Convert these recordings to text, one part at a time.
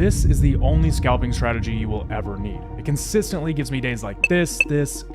This is the only scalping strategy you will ever need. It consistently gives me days like this,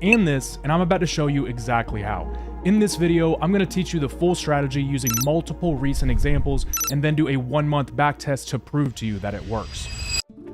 and I'm about to show you exactly how. In this video, I'm going to teach you the full strategy using multiple recent examples and then do a 1-month back test to prove to you that it works.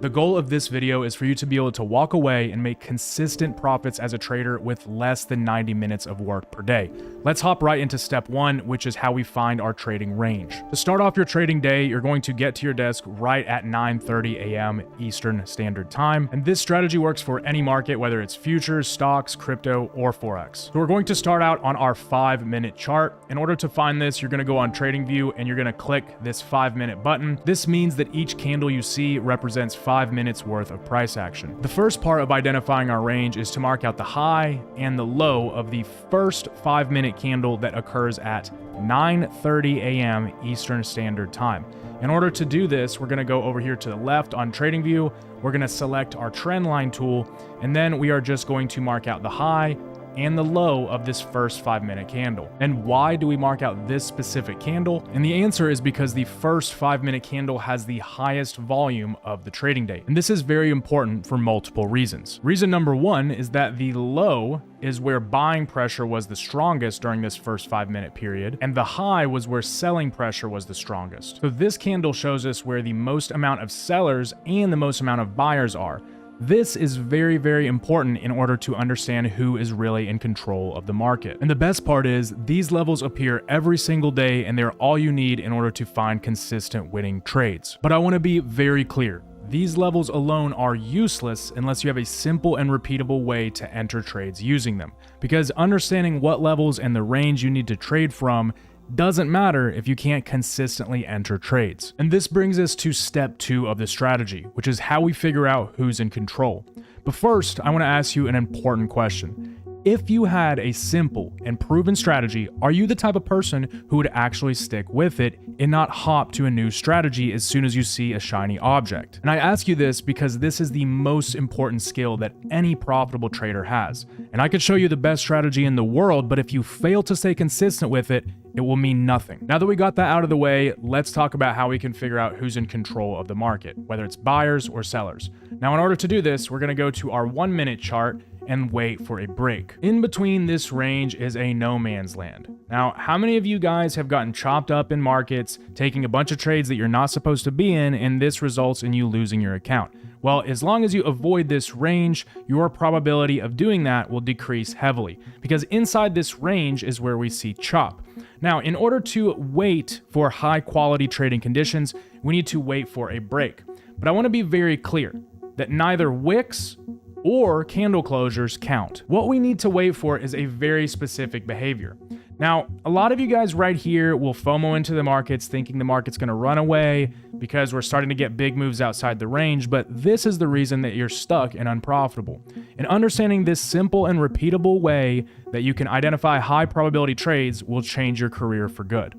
The goal of this video is for you to be able to walk away and make consistent profits as a trader with less than 90 minutes of work per day. Let's hop right into step 1, which is how we find our trading range. To start off your trading day, you're going to get to your desk right at 9:30 a.m. Eastern Standard Time. And this strategy works for any market, whether it's futures, stocks, crypto, or Forex. So we're going to start out on our 5-minute chart. In order to find this, you're going to go on TradingView and you're going to click this 5-minute button. This means that each candle you see represents 5 minutes worth of price action. The first part of identifying our range is to mark out the high and the low of the first 5-minute candle that occurs at 9:30 a.m. Eastern Standard Time. In order to do this, we're going to go over here to the left on TradingView. We're going to select our trend line tool, and then we are just going to mark out the high and the low of this first 5-minute candle. And why do we mark out this specific candle? And the answer is because the first 5-minute candle has the highest volume of the trading day. And this is very important for multiple reasons. Reason number 1 is that the low is where buying pressure was the strongest during this first 5-minute period, and the high was where selling pressure was the strongest. So this candle shows us where the most amount of sellers and the most amount of buyers are. This is very, very important in order to understand who is really in control of the market. And the best part is these levels appear every single day and they're all you need in order to find consistent winning trades. But I want to be very clear. These levels alone are useless unless you have a simple and repeatable way to enter trades using them. Because understanding what levels and the range you need to trade from doesn't matter if you can't consistently enter trades. And this brings us to step 2 of the strategy, which is how we figure out who's in control. But first, I want to ask you an important question. If you had a simple and proven strategy, are you the type of person who would actually stick with it and not hop to a new strategy as soon as you see a shiny object? And I ask you this because this is the most important skill that any profitable trader has. And I could show you the best strategy in the world, but if you fail to stay consistent with it, it will mean nothing. Now that we got that out of the way, let's talk about how we can figure out who's in control of the market, whether it's buyers or sellers. Now, in order to do this, we're going to go to our 1-minute chart and wait for a break. In between this range is a no man's land. Now, how many of you guys have gotten chopped up in markets, taking a bunch of trades that you're not supposed to be in, and this results in you losing your account? Well, as long as you avoid this range, your probability of doing that will decrease heavily, because inside this range is where we see chop. Now, in order to wait for high quality trading conditions, we need to wait for a break. But I want to be very clear that neither wicks or candle closures count. What we need to wait for is a very specific behavior. Now, a lot of you guys right here will FOMO into the markets thinking the market's going to run away because we're starting to get big moves outside the range, but this is the reason that you're stuck and unprofitable. And understanding this simple and repeatable way that you can identify high probability trades will change your career for good.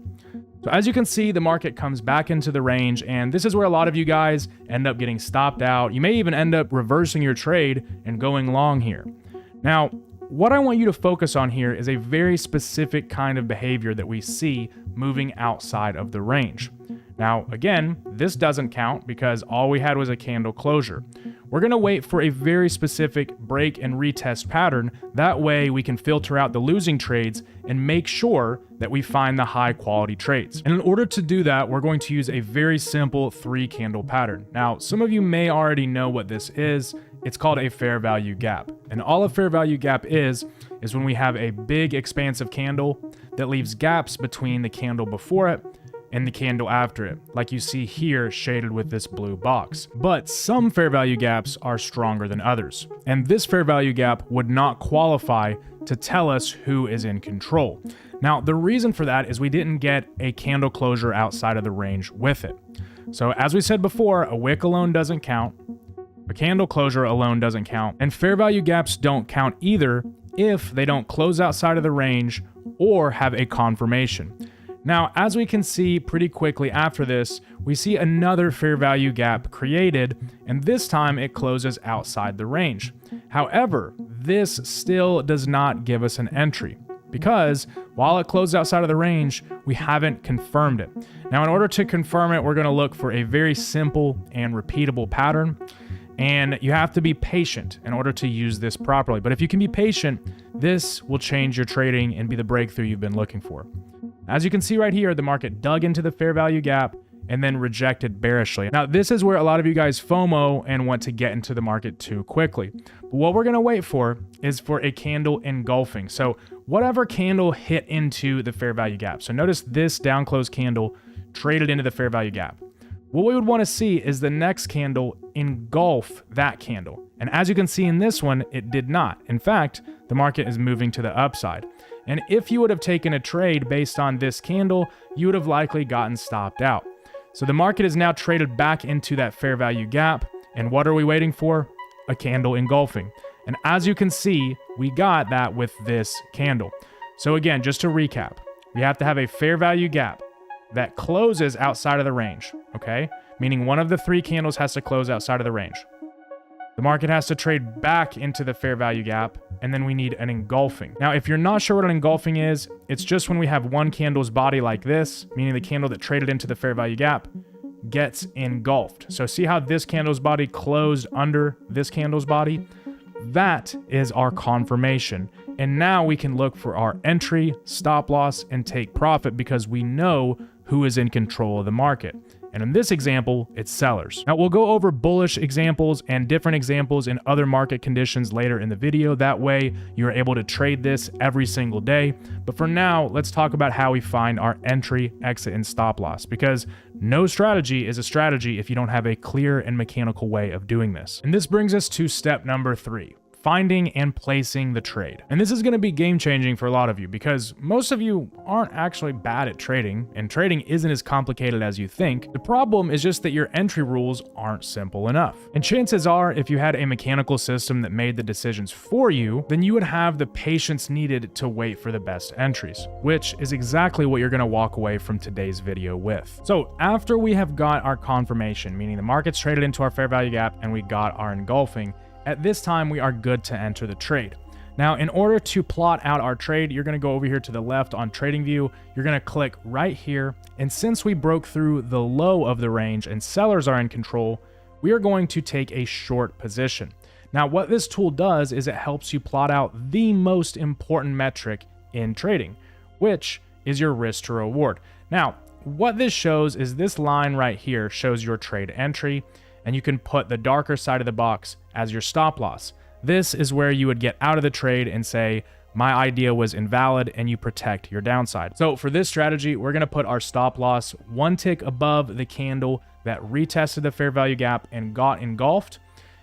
So as you can see, the market comes back into the range, and this is where a lot of you guys end up getting stopped out. You may even end up reversing your trade and going long here. Now, what I want you to focus on here is a very specific kind of behavior that we see moving outside of the range. Now, again, this doesn't count because all we had was a candle closure. We're going to wait for a very specific break and retest pattern. That way we can filter out the losing trades and make sure that we find the high quality trades. And in order to do that, we're going to use a very simple 3-candle pattern. Now, some of you may already know what this is. It's called a fair value gap. And all a fair value gap is when we have a big expansive candle that leaves gaps between the candle before it and the candle after it, like you see here shaded with this blue box. But some fair value gaps are stronger than others. And this fair value gap would not qualify to tell us who is in control. Now, the reason for that is we didn't get a candle closure outside of the range with it. So as we said before, a wick alone doesn't count. A candle closure alone doesn't count, and fair value gaps don't count either if they don't close outside of the range or have a confirmation. Now, as we can see pretty quickly after this, we see another fair value gap created, and this time it closes outside the range. However, this still does not give us an entry. Because while it closed outside of the range, we haven't confirmed it. Now, in order to confirm it, we're going to look for a very simple and repeatable pattern. And you have to be patient in order to use this properly. But if you can be patient, this will change your trading and be the breakthrough you've been looking for. As you can see right here, the market dug into the fair value gap and then rejected bearishly. Now, this is where a lot of you guys FOMO and want to get into the market too quickly. But what we're gonna wait for is for a candle engulfing. So whatever candle hit into the fair value gap. So notice this down close candle traded into the fair value gap. What we would want to see is the next candle engulf that candle. And as you can see in this one, it did not. In fact, the market is moving to the upside. And if you would have taken a trade based on this candle, you would have likely gotten stopped out. So the market is now traded back into that fair value gap. And what are we waiting for? A candle engulfing. And as you can see, we got that with this candle. So again, just to recap, we have to have a fair value gap that closes outside of the range, okay? Meaning one of the three candles has to close outside of the range. The market has to trade back into the fair value gap, and then we need an engulfing. Now, if you're not sure what an engulfing is, it's just when we have one candle's body like this, meaning the candle that traded into the fair value gap gets engulfed. So see how this candle's body closed under this candle's body? That is our confirmation. And now we can look for our entry, stop loss, and take profit because we know who is in control of the market. And in this example, it's sellers. Now we'll go over bullish examples and different examples in other market conditions later in the video. That way you're able to trade this every single day. But for now, let's talk about how we find our entry, exit, and stop loss, because no strategy is a strategy if you don't have a clear and mechanical way of doing this. And this brings us to step number 3. Finding and placing the trade. And this is going to be game changing for a lot of you because most of you aren't actually bad at trading, and trading isn't as complicated as you think. The problem is just that your entry rules aren't simple enough. And chances are, if you had a mechanical system that made the decisions for you, then you would have the patience needed to wait for the best entries, which is exactly what you're going to walk away from today's video with. So after we have got our confirmation, meaning the market's traded into our fair value gap and we got our engulfing, at this time, we are good to enter the trade. Now, in order to plot out our trade, you're going to go over here to the left on TradingView. You're going to click right here. And since we broke through the low of the range and sellers are in control, we are going to take a short position. Now, what this tool does is it helps you plot out the most important metric in trading, which is your risk to reward. Now, what this shows is this line right here shows your trade entry, and you can put the darker side of the box as your stop loss. This is where you would get out of the trade and say, my idea was invalid, and you protect your downside. So for this strategy, we're going to put our stop loss one tick above the candle that retested the fair value gap and got engulfed.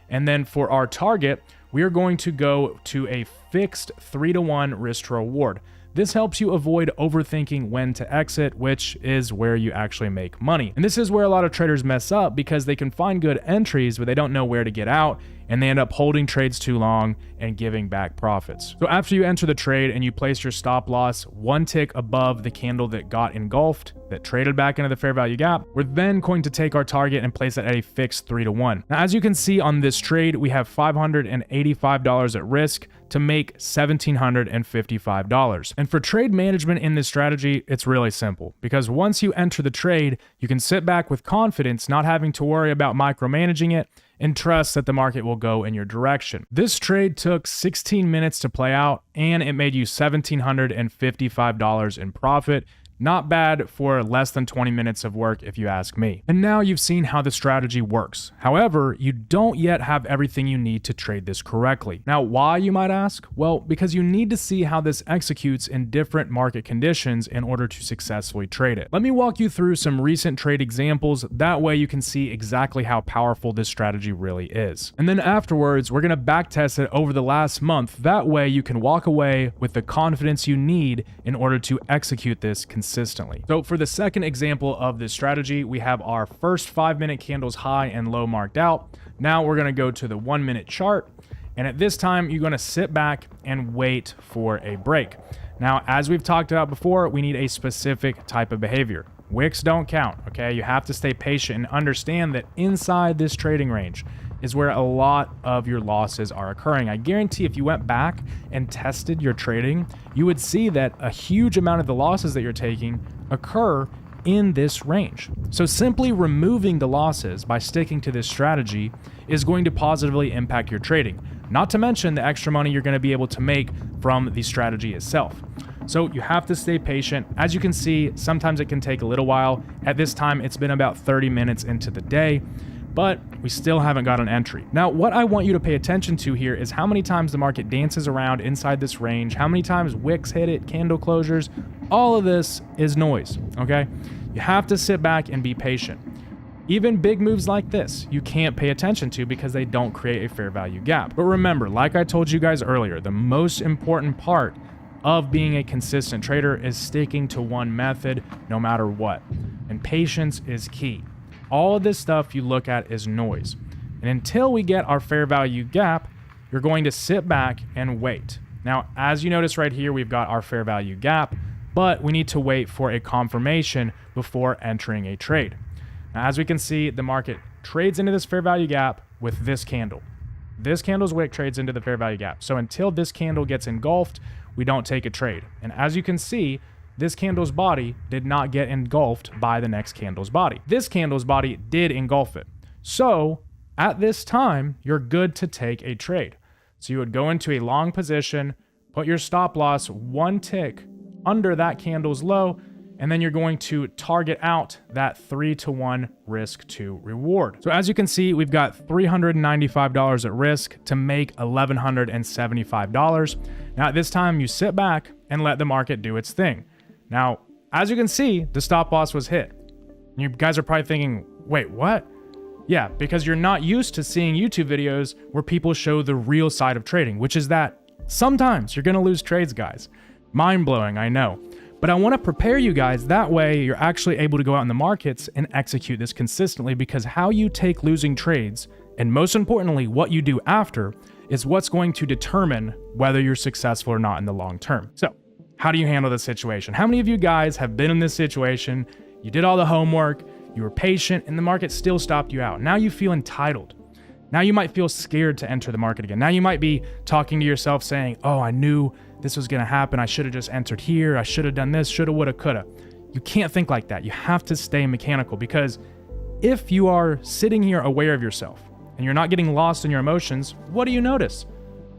And then for our target, we are going to go to a fixed 3-to-1 risk to reward. This helps you avoid overthinking when to exit, which is where you actually make money. And this is where a lot of traders mess up because they can find good entries, but they don't know where to get out, and they end up holding trades too long and giving back profits. So after you enter the trade and you place your stop loss one tick above the candle that got engulfed, that traded back into the fair value gap, we're then going to take our target and place it at a fixed 3-to-1. Now, as you can see on this trade, we have $585 at risk to make $1,755. And for trade management in this strategy, it's really simple because once you enter the trade, you can sit back with confidence, not having to worry about micromanaging it, and trust that the market will go in your direction. This trade took 16 minutes to play out, and it made you $1,755 in profit. Not bad for less than 20 minutes of work, if you ask me. And now you've seen how the strategy works. However, you don't yet have everything you need to trade this correctly. Now, why, you might ask? Well, because you need to see how this executes in different market conditions in order to successfully trade it. Let me walk you through some recent trade examples. That way you can see exactly how powerful this strategy really is. And then afterwards, we're gonna backtest it over the last month. That way you can walk away with the confidence you need in order to execute this consistently. So for the second example of this strategy, we have our first 5-minute candles high and low marked out. Now we're going to go to the 1-minute chart. And at this time, you're going to sit back and wait for a break. Now, as we've talked about before, we need a specific type of behavior. Wicks don't count, okay? You have to stay patient and understand that inside this trading range, is where a lot of your losses are occurring. I guarantee if you went back and tested your trading, you would see that a huge amount of the losses that you're taking occur in this range. So simply removing the losses by sticking to this strategy is going to positively impact your trading, not to mention the extra money you're going to be able to make from the strategy itself. So you have to stay patient. As you can see, sometimes it can take a little while. At this time, it's been about 30 minutes into the day, but we still haven't got an entry. Now, what I want you to pay attention to here is how many times the market dances around inside this range, how many times wicks hit it, candle closures. All of this is noise, okay? You have to sit back and be patient. Even big moves like this, you can't pay attention to because they don't create a fair value gap. But remember, like I told you guys earlier, the most important part of being a consistent trader is sticking to one method no matter what. And patience is key. All of this stuff you look at is noise. And until we get our fair value gap, you're going to sit back and wait. Now, as you notice right here, we've got our fair value gap, but we need to wait for a confirmation before entering a trade. Now, as we can see, the market trades into this fair value gap with this candle. This candle's wick trades into the fair value gap. So until this candle gets engulfed, we don't take a trade. And as you can see, this candle's body did not get engulfed by the next candle's body. This candle's body did engulf it. So at this time, you're good to take a trade. So you would go into a long position, put your stop loss one tick under that candle's low, and then you're going to target out that 3-to-1 risk to reward. So as you can see, we've got $395 at risk to make $1,175. Now at this time, you sit back and let the market do its thing. Now, as you can see, the stop loss was hit. You guys are probably thinking, wait, what? Yeah, because you're not used to seeing YouTube videos where people show the real side of trading, which is that sometimes you're gonna lose trades, guys. Mind-blowing, I know. But I want to prepare you guys, that way you're actually able to go out in the markets and execute this consistently, because how you take losing trades, and most importantly, what you do after, is what's going to determine whether you're successful or not in the long term. So, how do you handle this situation? How many of you guys have been in this situation? You did all the homework, you were patient, and the market still stopped you out. Now you feel entitled. Now you might feel scared to enter the market again. Now you might be talking to yourself saying, oh, I knew this was going to happen. I should have just entered here. I should have done this, shoulda, woulda, coulda. You can't think like that. You have to stay mechanical, because if you are sitting here aware of yourself and you're not getting lost in your emotions, what do you notice?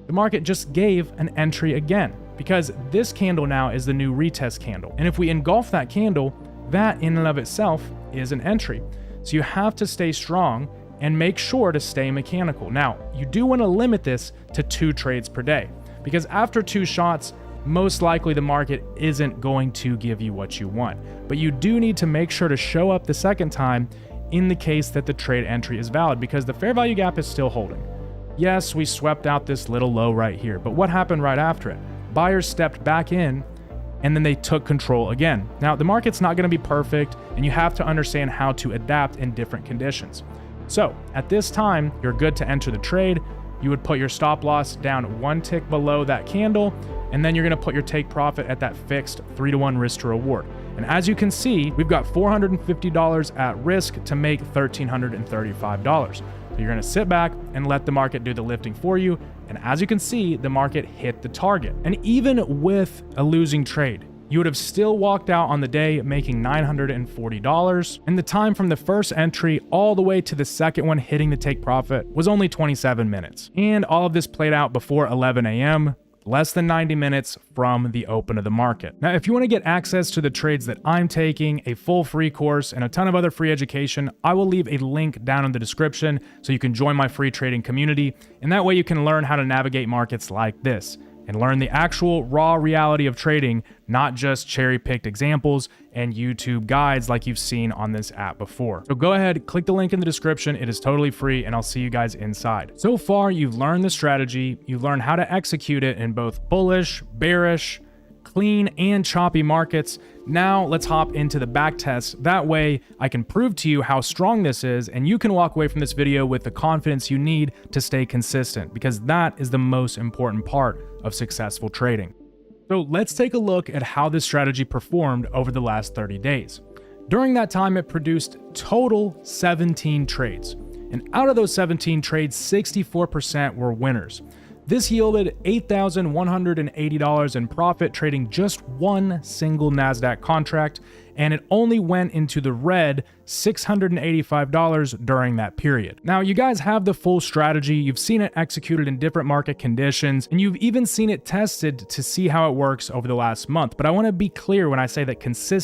The market just gave an entry again, because this candle now is the new retest candle. And if we engulf that candle, that in and of itself is an entry. So you have to stay strong and make sure to stay mechanical. Now, you do want to limit this to 2 trades per day, because after 2 shots, most likely the market isn't going to give you what you want. But you do need to make sure to show up the second time in the case that the trade entry is valid, because the fair value gap is still holding. Yes, we swept out this little low right here, but what happened right after it? Buyers stepped back in, and then they took control again. Now, the market's not going to be perfect, and you have to understand how to adapt in different conditions. So at this time, you're good to enter the trade. You would put your stop loss down 1 tick below that candle, and then you're going to put your take profit at that fixed 3-to-1 risk to reward. And as you can see, we've got $450 at risk to make $1,335. So you're going to sit back and let the market do the lifting for you. And as you can see, the market hit the target. And even with a losing trade, you would have still walked out on the day making $940. And the time from the first entry all the way to the second one hitting the take profit was only 27 minutes. And all of this played out before 11 a.m., less than 90 minutes from the open of the market. Now, if you want to get access to the trades that I'm taking, a full free course, and a ton of other free education, I will leave a link down in the description so you can join my free trading community. And that way you can learn how to navigate markets like this and learn the actual raw reality of trading, not just cherry-picked examples and YouTube guides like you've seen on this app before. So go ahead, click the link in the description. It is totally free, and I'll see you guys inside. So far, you've learned the strategy, you've learned how to execute it in both bullish, bearish, clean, and choppy markets. Now let's hop into the back test. That way I can prove to you how strong this is, and you can walk away from this video with the confidence you need to stay consistent, because that is the most important part of successful trading. So let's take a look at how this strategy performed over the last 30 days. During that time, it produced total 17 trades. And out of those 17 trades, 64% were winners. This yielded $8,180 in profit trading just one single NASDAQ contract, and it only went into the red $685 during that period. Now, you guys have the full strategy, you've seen it executed in different market conditions, and you've even seen it tested to see how it works over the last month. But I want to be clear when I say that consistency